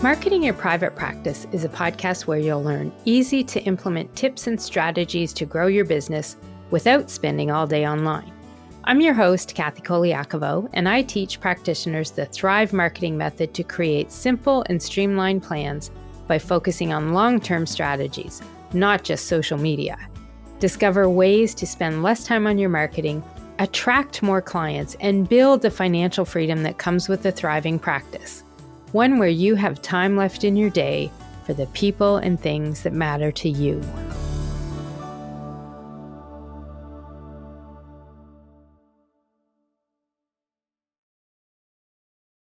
Marketing Your Private Practice is a podcast where you'll learn easy to implement tips and strategies to grow your business without spending all day online. I'm your host, Colaiacovo, and I teach practitioners the Thrive marketing method to create simple and streamlined plans by focusing on long-term strategies, not just social media. Discover ways to spend less time on your marketing, attract more clients, and build the financial freedom that comes with a thriving practice. One where you have time left in your day for the people and things that matter to you.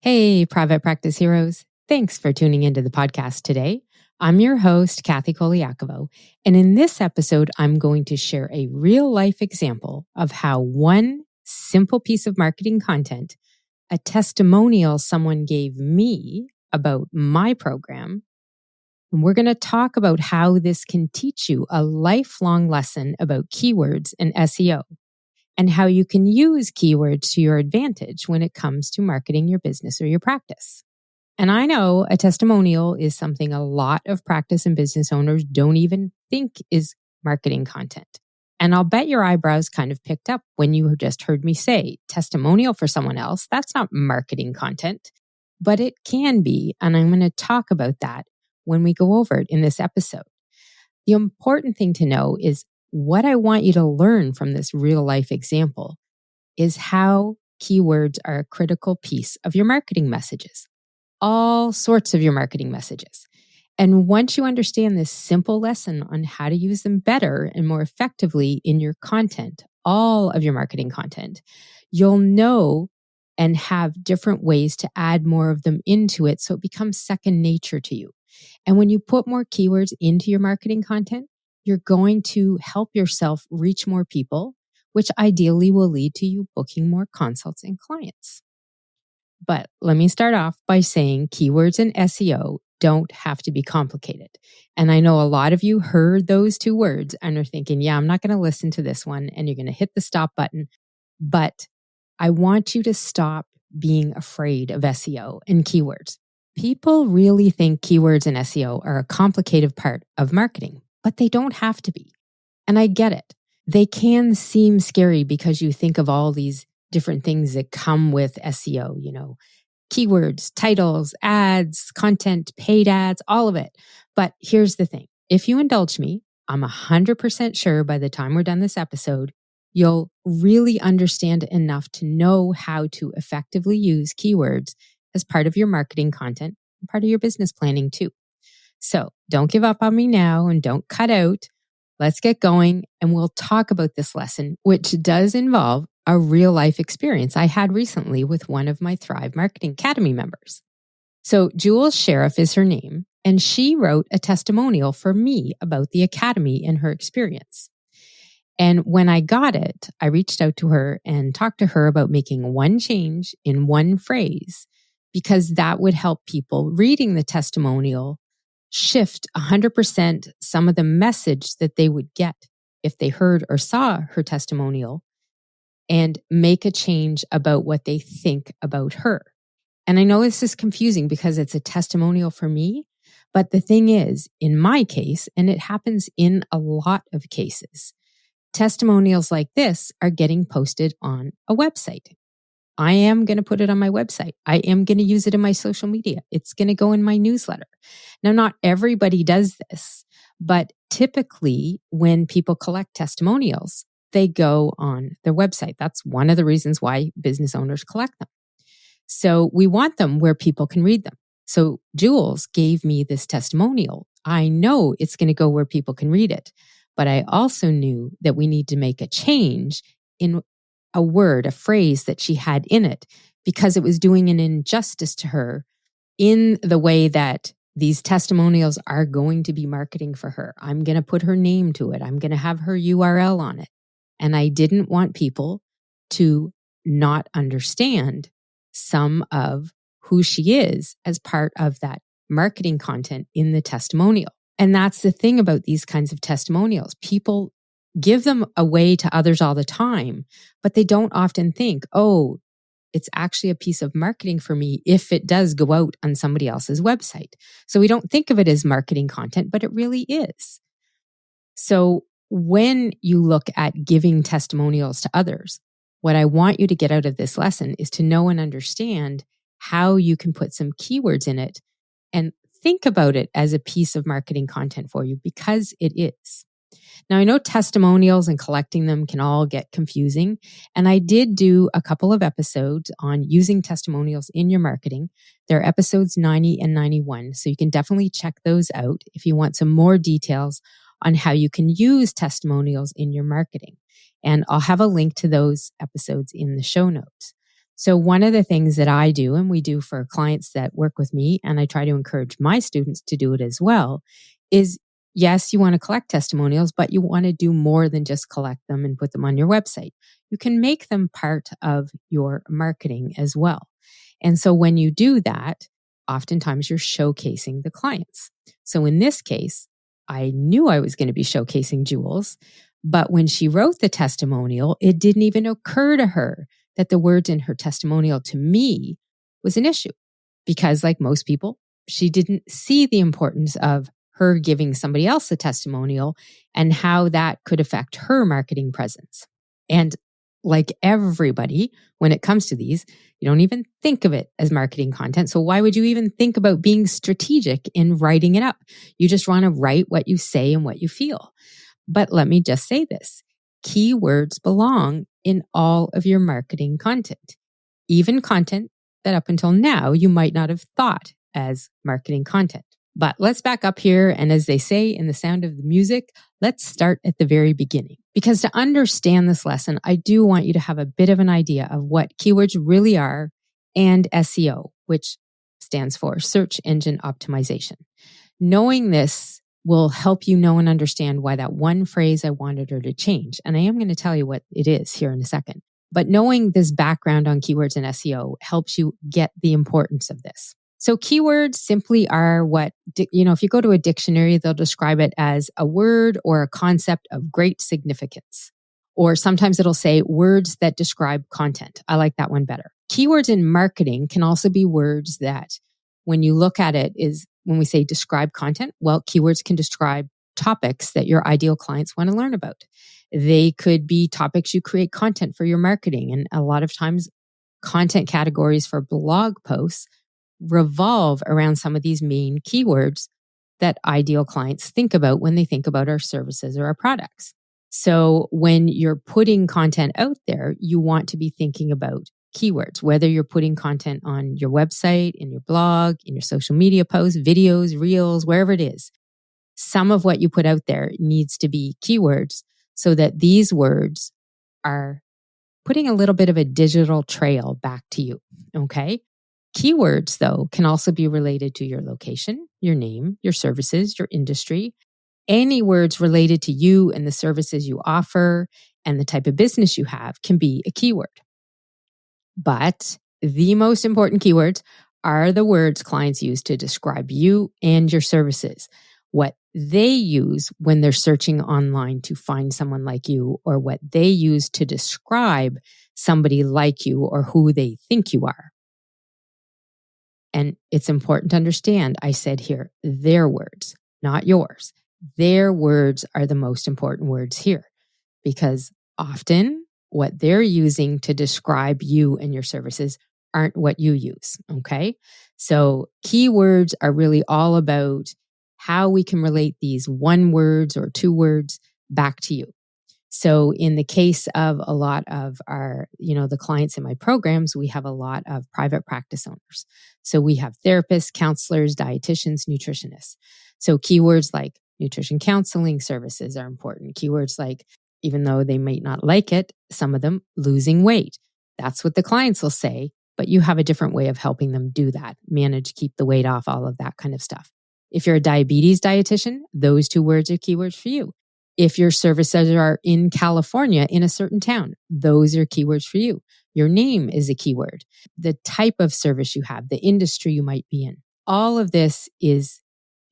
Hey, private practice heroes. Thanks for tuning into the podcast today. I'm your host, Colaiacovo, and in this episode, I'm going to share a real-life example of how one simple piece of marketing content, a testimonial someone gave me about my program, and we're going to talk about how this can teach you a lifelong lesson about keywords and SEO, and how you can use keywords to your advantage when it comes to marketing your business or your practice. And I know a testimonial is something a lot of practice and business owners don't even think is marketing content. And I'll bet your eyebrows kind of picked up when you just heard me say testimonial for someone else. That's not marketing content, but it can be. And I'm going to talk about that when we go over it in this episode. The important thing to know is what I want you to learn from this real life example is how keywords are a critical piece of your marketing messages, all sorts of your marketing messages. And once you understand this simple lesson on how to use them better and more effectively in your content, all of your marketing content, you'll know and have different ways to add more of them into it so it becomes second nature to you. And when you put more keywords into your marketing content, you're going to help yourself reach more people, which ideally will lead to you booking more consults and clients. But let me start off by saying keywords and SEO don't have to be complicated. And I know a lot of you heard those two words and are thinking, yeah, I'm not going to listen to this one, and you're going to hit the stop button. But I want you to stop being afraid of SEO and keywords. People really think keywords and SEO are a complicated part of marketing, but they don't have to be. And I get it. They can seem scary because you think of all these different things that come with SEO, keywords, titles, ads, content, paid ads, all of it. But here's the thing. If you indulge me, I'm 100% sure by the time we're done this episode, you'll really understand enough to know how to effectively use keywords as part of your marketing content and part of your business planning too. So don't give up on me now and don't cut out. Let's get going and we'll talk about this lesson, which does involve a real life experience I had recently with one of my Thrive Marketing Academy members. So Jules Sheriff is her name, and she wrote a testimonial for me about the Academy and her experience. And when I got it, I reached out to her and talked to her about making one change in one phrase, because that would help people reading the testimonial shift 100% some of the message that they would get if they heard or saw her testimonial and make a change about what they think about her. And I know this is confusing because it's a testimonial for me, but the thing is, in my case, and it happens in a lot of cases, testimonials like this are getting posted on a website. I am going to put it on my website. I am going to use it in my social media. It's going to go in my newsletter. Now, not everybody does this, but typically when people collect testimonials, they go on their website. That's one of the reasons why business owners collect them. So we want them where people can read them. So Jules gave me this testimonial. I know it's going to go where people can read it, but I also knew that we need to make a change in a word, a phrase that she had in it, because it was doing an injustice to her in the way that these testimonials are going to be marketing for her. I'm going to put her name to it. I'm going to have her URL on it. And I didn't want people to not understand some of who she is as part of that marketing content in the testimonial. And that's the thing about these kinds of testimonials. People give them away to others all the time, but they don't often think, oh, it's actually a piece of marketing for me if it does go out on somebody else's website. So we don't think of it as marketing content, but it really is. So when you look at giving testimonials to others, what I want you to get out of this lesson is to know and understand how you can put some keywords in it and think about it as a piece of marketing content for you, because it is. Now, I know testimonials and collecting them can all get confusing, and I did do a couple of episodes on using testimonials in your marketing. They're episodes 90 and 91, so you can definitely check those out if you want some more details on how you can use testimonials in your marketing. And I'll have a link to those episodes in the show notes. So one of the things that I do, and we do for clients that work with me, and I try to encourage my students to do it as well, is yes, you want to collect testimonials, but you want to do more than just collect them and put them on your website. You can make them part of your marketing as well. And so when you do that, oftentimes you're showcasing the clients. So in this case, I knew I was going to be showcasing Jules, but when she wrote the testimonial, it didn't even occur to her that the words in her testimonial to me was an issue, because like most people, she didn't see the importance of her giving somebody else a testimonial and how that could affect her marketing presence. And like everybody, when it comes to these, you don't even think of it as marketing content. So why would you even think about being strategic in writing it up? You just want to write what you say and what you feel. But let me just say this. Keywords belong in all of your marketing content, even content that up until now you might not have thought as marketing content. But let's back up here. And as they say in The Sound of the Music, let's start at the very beginning. Because to understand this lesson, I do want you to have a bit of an idea of what keywords really are and SEO, which stands for search engine optimization. Knowing this will help you know and understand why that one phrase I wanted her to change. And I am going to tell you what it is here in a second. But knowing this background on keywords and SEO helps you get the importance of this. So keywords simply are what, if you go to a dictionary, they'll describe it as a word or a concept of great significance. Or sometimes it'll say words that describe content. I like that one better. Keywords in marketing can also be words that, when you look at it, is when we say describe content, well, keywords can describe topics that your ideal clients want to learn about. They could be topics you create content for your marketing. And a lot of times content categories for blog posts revolve around some of these main keywords that ideal clients think about when they think about our services or our products. So when you're putting content out there, you want to be thinking about keywords, whether you're putting content on your website, in your blog, in your social media posts, videos, reels, wherever it is. Some of what you put out there needs to be keywords so that these words are putting a little bit of a digital trail back to you. Okay. Keywords, though, can also be related to your location, your name, your services, your industry. Any words related to you and the services you offer and the type of business you have can be a keyword. But the most important keywords are the words clients use to describe you and your services, what they use when they're searching online to find someone like you, or what they use to describe somebody like you or who they think you are. And it's important to understand, I said here, their words, not yours. Their words are the most important words here, because often what they're using to describe you and your services aren't what you use, okay? So keywords are really all about how we can relate these one words or two words back to you. So in the case of a lot of our, the clients in my programs, we have a lot of private practice owners. So we have therapists, counselors, dietitians, nutritionists. So keywords like nutrition counseling services are important. Keywords like, even though they might not like it, some of them, losing weight. That's what the clients will say, but you have a different way of helping them do that, manage, keep the weight off, all of that kind of stuff. If you're a diabetes dietitian, those two words are keywords for you. If your services are in California, in a certain town, those are keywords for you. Your name is a keyword. The type of service you have, the industry you might be in. All of this is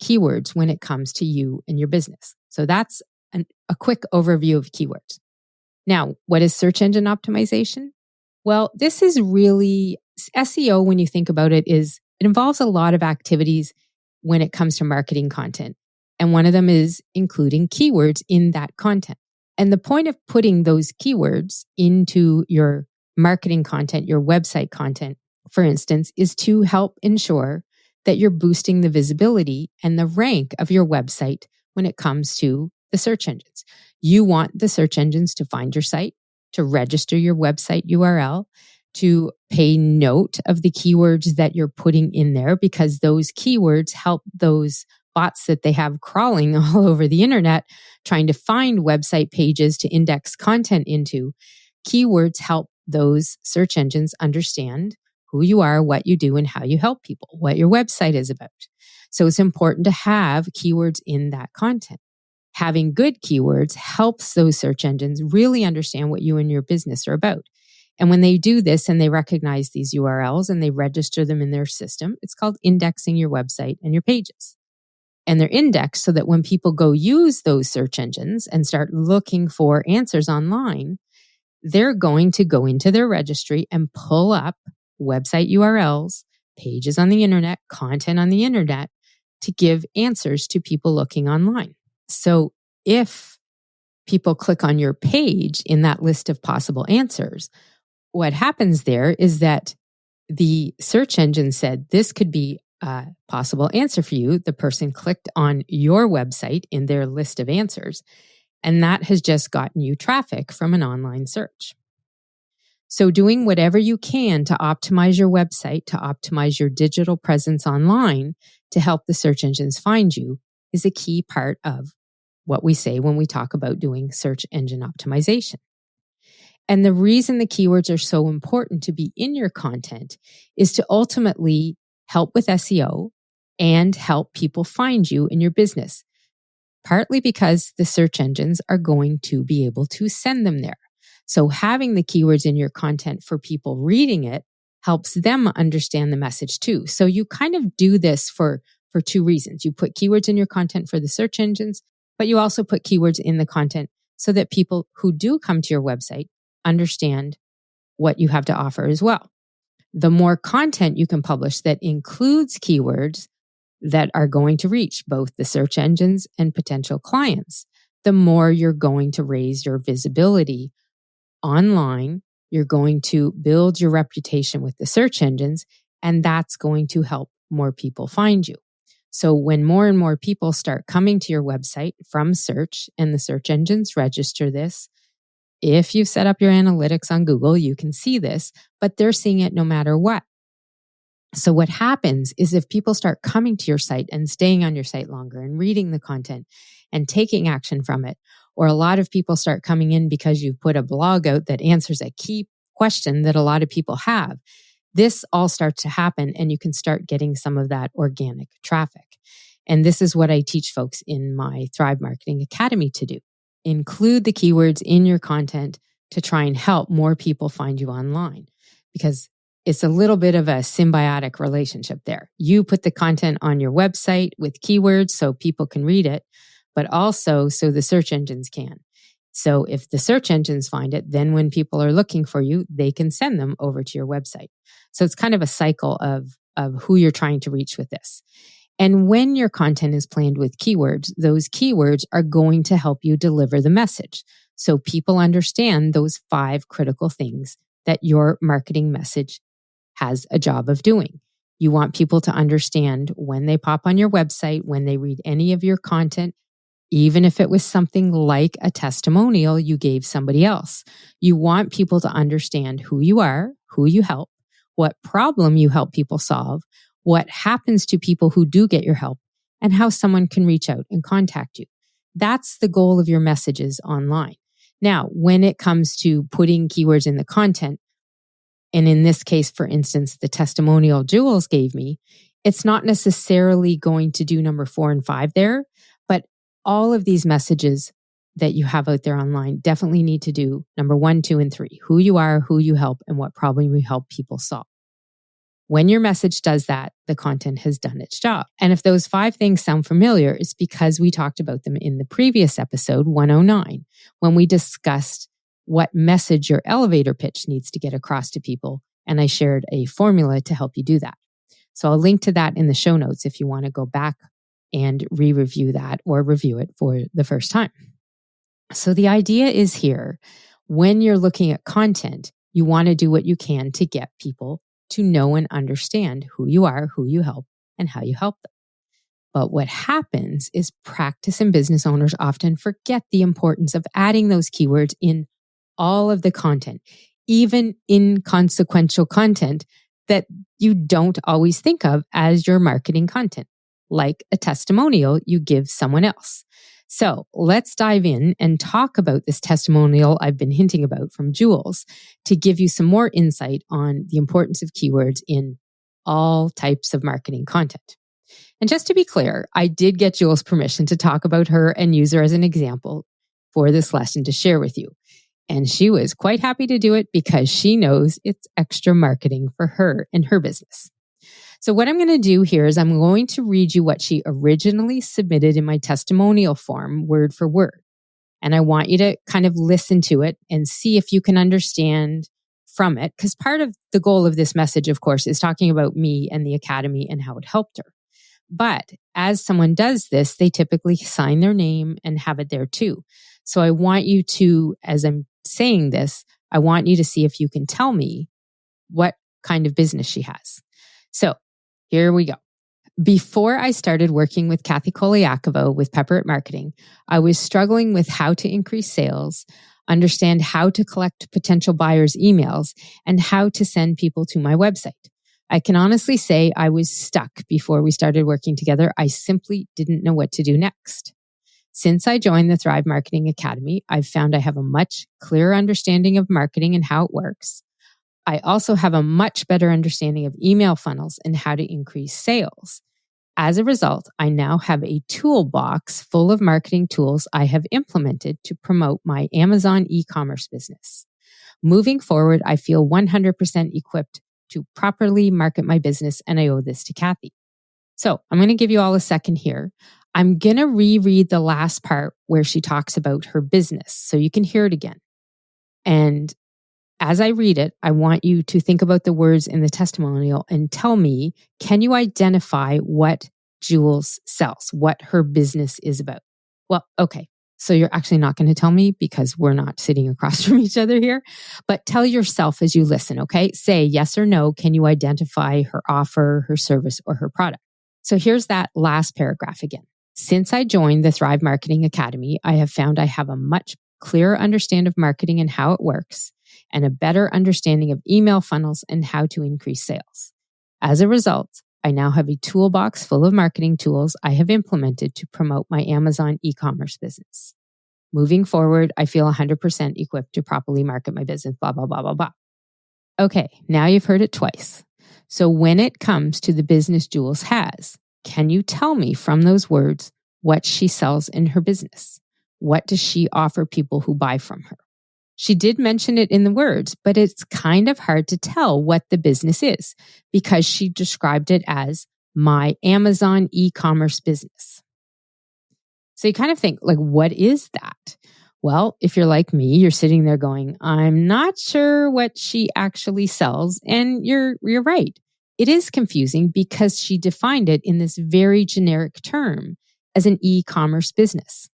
keywords when it comes to you and your business. So that's a quick overview of keywords. Now, what is search engine optimization? Well, this is really SEO when you think about it it involves a lot of activities when it comes to marketing content. And one of them is including keywords in that content. And the point of putting those keywords into your marketing content, your website content, for instance, is to help ensure that you're boosting the visibility and the rank of your website when it comes to the search engines. You want the search engines to find your site, to register your website URL, to pay note of the keywords that you're putting in there, because those keywords help those bots that they have crawling all over the internet trying to find website pages to index content into. Keywords help those search engines understand who you are, what you do, and how you help people, what your website is about. So it's important to have keywords in that content. Having good keywords helps those search engines really understand what you and your business are about. And when they do this and they recognize these URLs and they register them in their system, it's called indexing your website and your pages. And they're indexed so that when people go use those search engines and start looking for answers online, they're going to go into their registry and pull up website URLs, pages on the internet, content on the internet to give answers to people looking online. So if people click on your page in that list of possible answers, what happens there is that the search engine said this could be a possible answer for you. The person clicked on your website in their list of answers, and that has just gotten you traffic from an online search. So doing whatever you can to optimize your website, to optimize your digital presence online to help the search engines find you is a key part of what we say when we talk about doing search engine optimization. And the reason the keywords are so important to be in your content is to ultimately help with SEO and help people find you in your business. Partly because the search engines are going to be able to send them there. So having the keywords in your content for people reading it helps them understand the message too. So you kind of do this for two reasons. You put keywords in your content for the search engines, but you also put keywords in the content so that people who do come to your website understand what you have to offer as well. The more content you can publish that includes keywords that are going to reach both the search engines and potential clients, the more you're going to raise your visibility online. You're going to build your reputation with the search engines, and that's going to help more people find you. So when more and more people start coming to your website from search and the search engines register this, if you've set up your analytics on Google, you can see this, but they're seeing it no matter what. So what happens is if people start coming to your site and staying on your site longer and reading the content and taking action from it, or a lot of people start coming in because you've put a blog out that answers a key question that a lot of people have, this all starts to happen and you can start getting some of that organic traffic. And this is what I teach folks in my Thrive Marketing Academy to do. Include the keywords in your content to try and help more people find you online, because it's a little bit of a symbiotic relationship there. You put the content on your website with keywords so people can read it, but also so the search engines can. So if the search engines find it, then when people are looking for you, they can send them over to your website. So it's kind of a cycle of who you're trying to reach with this. And when your content is planned with keywords, those keywords are going to help you deliver the message. So people understand those 5 critical things that your marketing message has a job of doing. You want people to understand when they pop on your website, when they read any of your content, even if it was something like a testimonial you gave somebody else. You want people to understand who you are, who you help, what problem you help people solve, what happens to people who do get your help, and how someone can reach out and contact you. That's the goal of your messages online. Now, when it comes to putting keywords in the content, and in this case, for instance, the testimonial Jules gave me, it's not necessarily going to do number 4 and 5 there, but all of these messages that you have out there online definitely need to do number 1, 2, and 3, who you are, who you help, and what problem you help people solve. When your message does that, the content has done its job. And if those 5 things sound familiar, it's because we talked about them in the previous episode, 109, when we discussed what message your elevator pitch needs to get across to people. And I shared a formula to help you do that. So I'll link to that in the show notes if you want to go back and re-review that or review it for the first time. So the idea is here, when you're looking at content, you want to do what you can to get people to know and understand who you are, who you help, and how you help them. But what happens is practice and business owners often forget the importance of adding those keywords in all of the content, even inconsequential content that you don't always think of as your marketing content, like a testimonial you give someone else. So let's dive in and talk about this testimonial I've been hinting about from Jules to give you some more insight on the importance of keywords in all types of marketing content. And just to be clear, I did get Jules' permission to talk about her and use her as an example for this lesson to share with you. And she was quite happy to do it because she knows it's extra marketing for her and her business. So what I'm going to do here is I'm going to read you what she originally submitted in my testimonial form, word for word. And I want you to kind of listen to it and see if you can understand from it. Because part of the goal of this message, of course, is talking about me and the Academy and how it helped her. But as someone does this, they typically sign their name and have it there too. So I want you to, as I'm saying this, I want you to see if you can tell me what kind of business she has. So here we go. Before I started working with Colaiacovo with Pepper at Marketing, I was struggling with how to increase sales, understand how to collect potential buyers' emails, and how to send people to my website. I can honestly say I was stuck before we started working together. I simply didn't know what to do next. Since I joined the Thrive Marketing Academy, I've found I have a much clearer understanding of marketing and how it works. I also have a much better understanding of email funnels and how to increase sales. As a result, I now have a toolbox full of marketing tools I have implemented to promote my Amazon e-commerce business. Moving forward, I feel 100% equipped to properly market my business, and I owe this to Kathy. So I'm going to give you all a second here. I'm going to reread the last part where she talks about her business so you can hear it again. And as I read it, I want you to think about the words in the testimonial and tell me, can you identify what Jules sells, what her business is about? Well, okay. So you're actually not going to tell me because we're not sitting across from each other here, but tell yourself as you listen, okay? Say yes or no. Can you identify her offer, her service, or her product? So here's that last paragraph again. Since I joined the Thrive Marketing Academy, I have found I have a much clearer understanding of marketing and how it works, and a better understanding of email funnels and how to increase sales. As a result, I now have a toolbox full of marketing tools I have implemented to promote my Amazon e-commerce business. Moving forward, I feel 100% equipped to properly market my business, blah, blah, blah, blah, blah. Okay, now you've heard it twice. So when it comes to the business Jules has, can you tell me from those words what she sells in her business? What does she offer people who buy from her? She did mention it in the words, but it's kind of hard to tell what the business is because she described it as my Amazon e-commerce business. So you kind of think, like, what is that? Well, if you're like me, you're sitting there going, I'm not sure what she actually sells. And you're right. It is confusing because she defined it in this very generic term as an e-commerce business.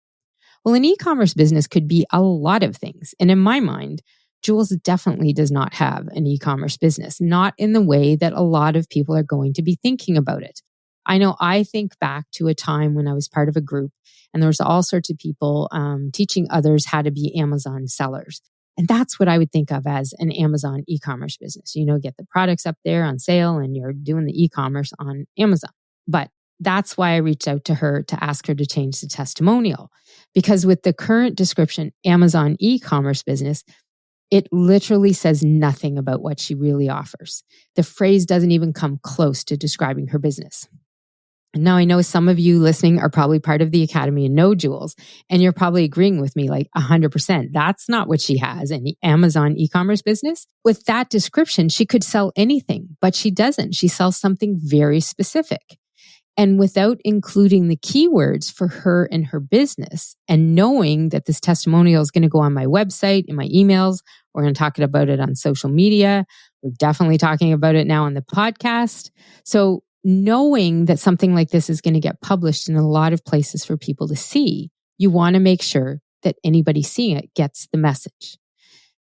Well, an e-commerce business could be a lot of things. And in my mind, Jules definitely does not have an e-commerce business, not in the way that a lot of people are going to be thinking about it. I know I think back to a time when I was part of a group and there was all sorts of people teaching others how to be Amazon sellers. And that's what I would think of as an Amazon e-commerce business. You know, get the products up there on sale and you're doing the e-commerce on Amazon. But that's why I reached out to her to ask her to change the testimonial. Because with the current description, Amazon e-commerce business, it literally says nothing about what she really offers. The phrase doesn't even come close to describing her business. Now, I know some of you listening are probably part of the Academy and know Jules, and you're probably agreeing with me like 100%. That's not what she has, an Amazon e-commerce business. With that description, she could sell anything, but she doesn't. She sells something very specific. And without including the keywords for her and her business, and knowing that this testimonial is going to go on my website, in my emails, we're going to talk about it on social media. We're definitely talking about it now on the podcast. So knowing that something like this is going to get published in a lot of places for people to see, you want to make sure that anybody seeing it gets the message.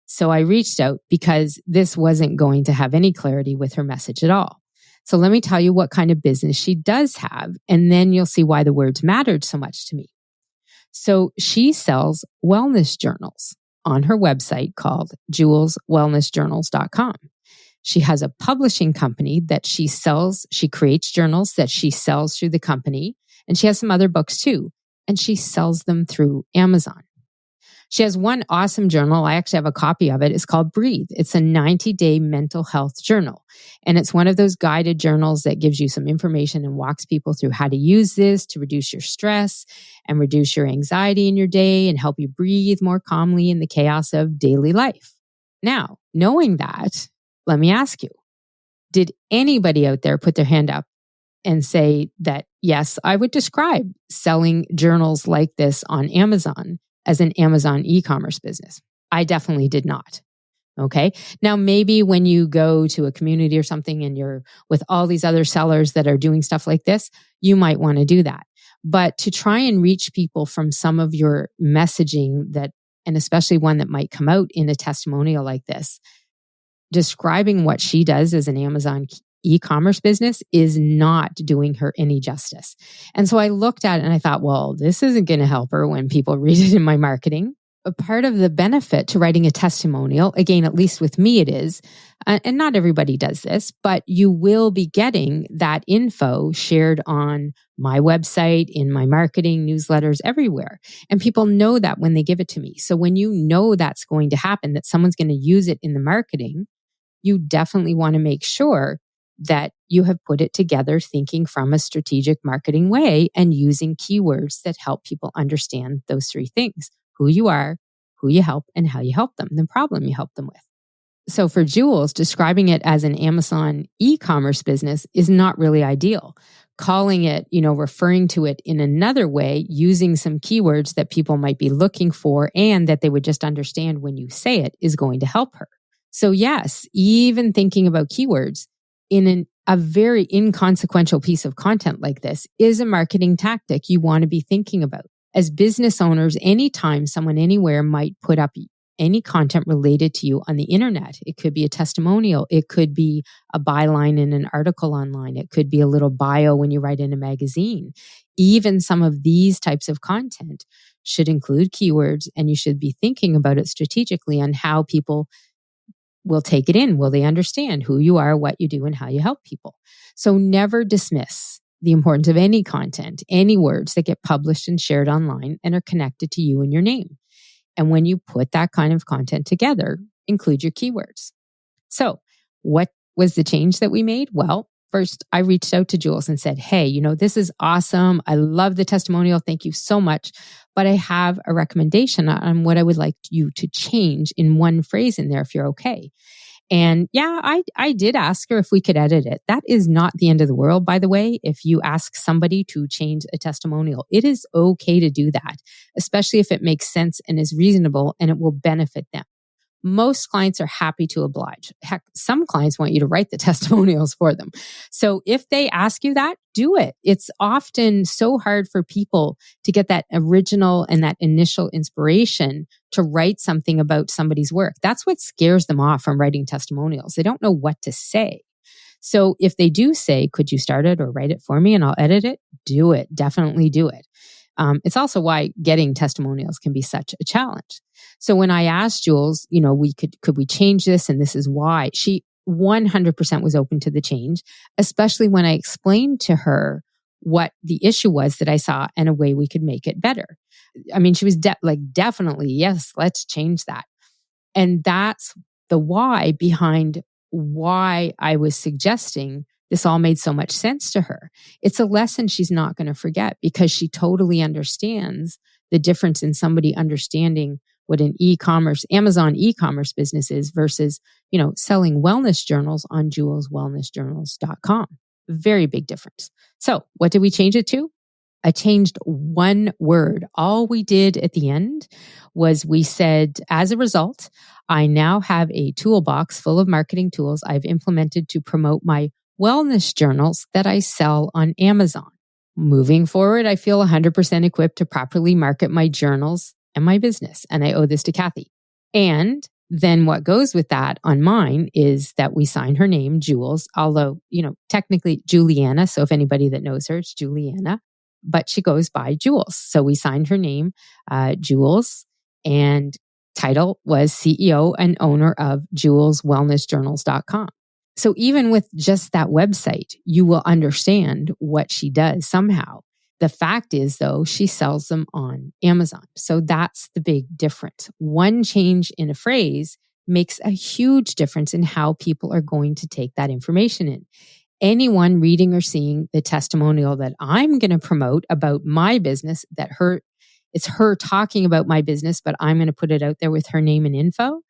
So I reached out because this wasn't going to have any clarity with her message at all. So let me tell you what kind of business she does have, and then you'll see why the words mattered so much to me. So she sells wellness journals on her website called juleswellnessjournals.com. She has a publishing company that she creates journals that she sells through the company, and she has some other books too, and she sells them through Amazon. She has one awesome journal. I actually have a copy of it. It's called Breathe. It's a 90-day mental health journal. And it's one of those guided journals that gives you some information and walks people through how to use this to reduce your stress and reduce your anxiety in your day and help you breathe more calmly in the chaos of daily life. Now, knowing that, let me ask you, did anybody out there put their hand up and say that, yes, I would describe selling journals like this on Amazon as an Amazon e-commerce business? I definitely did not. Okay. Now, maybe when you go to a community or something and you're with all these other sellers that are doing stuff like this, you might want to do that. But to try and reach people from some of your messaging and especially one that might come out in a testimonial like this, describing what she does as an Amazon e-commerce business is not doing her any justice. And so I looked at it and I thought, well, this isn't going to help her when people read it in my marketing. A part of the benefit to writing a testimonial, again, at least with me it is, and not everybody does this, but you will be getting that info shared on my website, in my marketing, newsletters, everywhere. And people know that when they give it to me. So when you know that's going to happen, that someone's going to use it in the marketing, you definitely want to make sure that you have put it together thinking from a strategic marketing way and using keywords that help people understand those three things: who you are, who you help, and how you help them, the problem you help them with. So for Jules, describing it as an Amazon e-commerce business is not really ideal. Calling it, referring to it in another way, using some keywords that people might be looking for and that they would just understand when you say it, is going to help her. So yes, even thinking about keywords in a very inconsequential piece of content like this is a marketing tactic you want to be thinking about. As business owners, anytime someone anywhere might put up any content related to you on the internet, it could be a testimonial, it could be a byline in an article online, it could be a little bio when you write in a magazine. Even some of these types of content should include keywords, and you should be thinking about it strategically on how people will take it in. Will they understand who you are, what you do, and how you help people? So never dismiss the importance of any content, any words that get published and shared online and are connected to you and your name. And when you put that kind of content together, include your keywords. So what was the change that we made? Well, first, I reached out to Jules and said, hey, this is awesome. I love the testimonial. Thank you so much. But I have a recommendation on what I would like you to change in one phrase in there, if you're okay. And yeah, I did ask her if we could edit it. That is not the end of the world, by the way. If you ask somebody to change a testimonial, it is okay to do that, especially if it makes sense and is reasonable and it will benefit them. Most clients are happy to oblige. Heck, some clients want you to write the testimonials for them. So if they ask you that, do it. It's often so hard for people to get that original and that initial inspiration to write something about somebody's work. That's what scares them off from writing testimonials. They don't know what to say. So if they do say, could you start it or write it for me and I'll edit it? Do it. Definitely do it. It's also why getting testimonials can be such a challenge. So when I asked Jules, could we change this? And this is why, she 100% was open to the change, especially when I explained to her what the issue was that I saw and a way we could make it better. I mean, she was definitely, yes, let's change that. And that's the why behind why I was suggesting this all made so much sense to her. It's a lesson she's not going to forget because she totally understands the difference in somebody understanding what an Amazon e-commerce business is versus, selling wellness journals on juleswellnessjournals.com. Very big difference. So what did we change it to? I changed one word. All we did at the end was we said, as a result, I now have a toolbox full of marketing tools I've implemented to promote my wellness journals that I sell on Amazon. Moving forward, I feel 100% equipped to properly market my journals and my business. And I owe this to Kathy. And then what goes with that on mine is that we sign her name, Jules, although, technically Juliana. So if anybody that knows her, it's Juliana, but she goes by Jules. So we signed her name, Jules, and title was CEO and owner of juleswellnessjournals.com. So even with just that website, you will understand what she does somehow. The fact is, though, she sells them on Amazon. So that's the big difference. One change in a phrase makes a huge difference in how people are going to take that information in. Anyone reading or seeing the testimonial that I'm going to promote about my business, it's her talking about my business, but I'm going to put it out there with her name and info.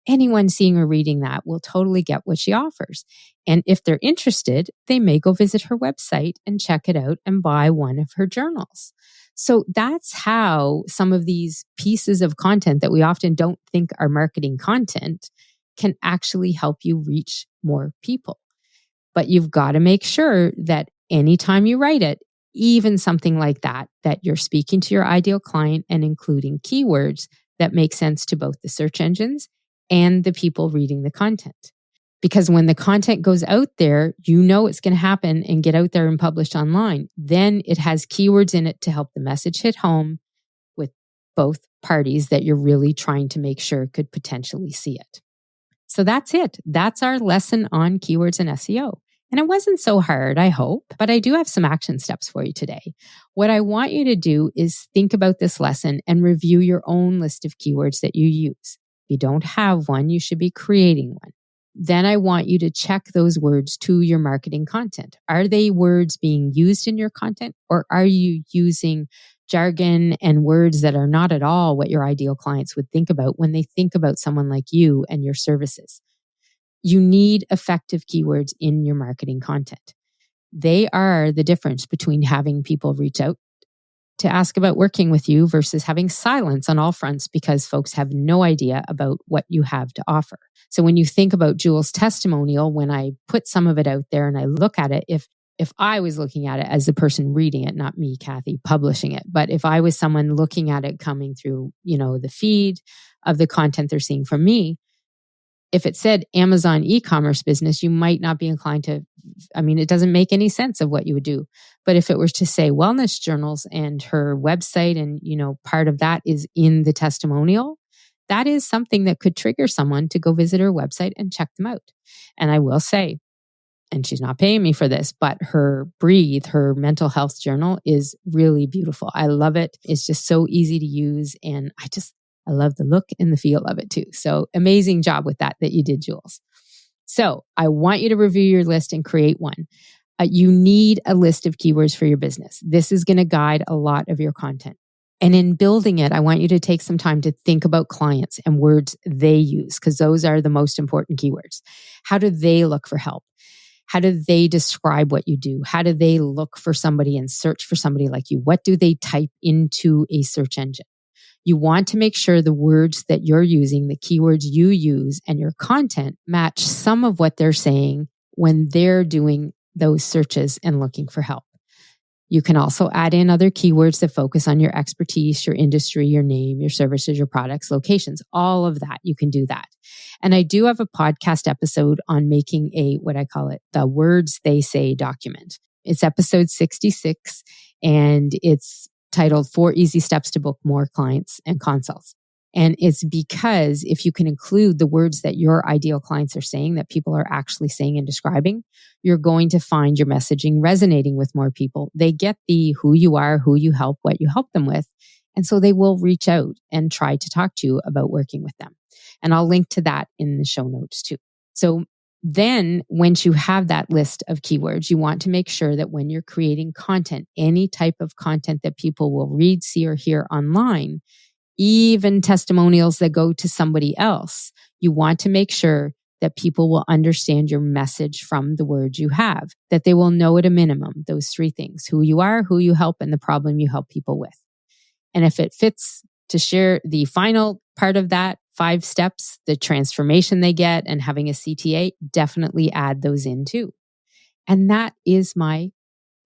Anyone seeing or reading that will totally get what she offers. And if they're interested, they may go visit her website and check it out and buy one of her journals. So that's how some of these pieces of content that we often don't think are marketing content can actually help you reach more people. But you've got to make sure that anytime you write it, even something like that you're speaking to your ideal client and including keywords that make sense to both the search engines and the people reading the content. Because when the content goes out there, it's going to happen and get out there and published online. Then it has keywords in it to help the message hit home with both parties that you're really trying to make sure could potentially see it. So that's it. That's our lesson on keywords and SEO. And it wasn't so hard, I hope, but I do have some action steps for you today. What I want you to do is think about this lesson and review your own list of keywords that you use. If you don't have one, you should be creating one. Then I want you to check those words to your marketing content. Are they words being used in your content, or are you using jargon and words that are not at all what your ideal clients would think about when they think about someone like you and your services? You need effective keywords in your marketing content. They are the difference between having people reach out to ask about working with you versus having silence on all fronts because folks have no idea about what you have to offer. So when you think about Jules' testimonial, when I put some of it out there and I look at it, if I was looking at it as the person reading it, not me, Kathy, publishing it, but if I was someone looking at it coming through, the feed of the content they're seeing from me, if it said Amazon e-commerce business, you might not be inclined to, it doesn't make any sense of what you would do. But if it was to say wellness journals and her website and, part of that is in the testimonial, that is something that could trigger someone to go visit her website and check them out. And I will say, and she's not paying me for this, but her Breathe, her mental health journal is really beautiful. I love it. It's just so easy to use. And I love the look and the feel of it too. So amazing job with that you did, Jules. So I want you to review your list and create one. You need a list of keywords for your business. This is going to guide a lot of your content. And in building it, I want you to take some time to think about clients and words they use, because those are the most important keywords. How do they look for help? How do they describe what you do? How do they look for somebody and search for somebody like you? What do they type into a search engine? You want to make sure the words that you're using, the keywords you use, and your content match some of what they're saying when they're doing those searches and looking for help. You can also add in other keywords that focus on your expertise, your industry, your name, your services, your products, locations, all of that. You can do that. And I do have a podcast episode on making what I call it, the words they say document. It's episode 66, and it's titled 4 Easy Steps to Book More Clients and Consults. And it's because if you can include the words that your ideal clients are saying, that people are actually saying and describing, you're going to find your messaging resonating with more people. They get the who you are, who you help, what you help them with. And so they will reach out and try to talk to you about working with them. And I'll link to that in the show notes too. So then once you have that list of keywords, you want to make sure that when you're creating content, any type of content that people will read, see, or hear online, even testimonials that go to somebody else, you want to make sure that people will understand your message from the words you have, that they will know at a minimum those three things: who you are, who you help, and the problem you help people with. And if it fits to share the final part of that, 5 steps, the transformation they get and having a CTA, definitely add those in too. And that is my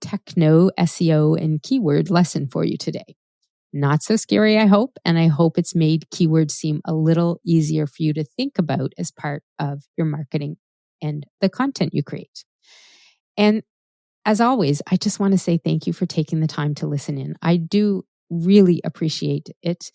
techno SEO and keyword lesson for you today. Not so scary, I hope. And I hope it's made keywords seem a little easier for you to think about as part of your marketing and the content you create. And as always, I just want to say thank you for taking the time to listen in. I do really appreciate it.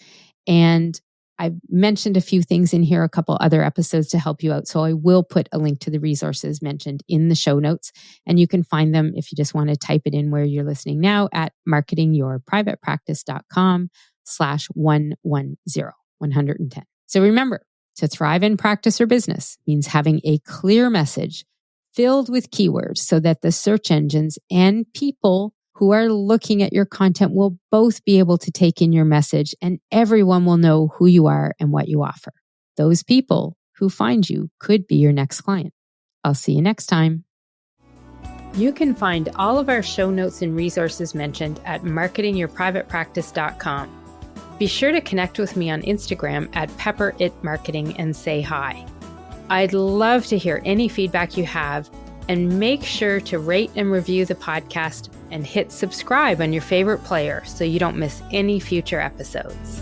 And I've mentioned a few things in here, a couple other episodes to help you out. So I will put a link to the resources mentioned in the show notes. And you can find them if you just want to type it in where you're listening now at marketingyourprivatepractice.com/110. So remember, to thrive in practice or business means having a clear message filled with keywords so that the search engines and people who are looking at your content will both be able to take in your message, and everyone will know who you are and what you offer. Those people who find you could be your next client. I'll see you next time. You can find all of our show notes and resources mentioned at marketingyourprivatepractice.com. Be sure to connect with me on Instagram at pepperitmarketing and say hi. I'd love to hear any feedback you have, and make sure to rate and review the podcast and hit subscribe on your favorite player so you don't miss any future episodes.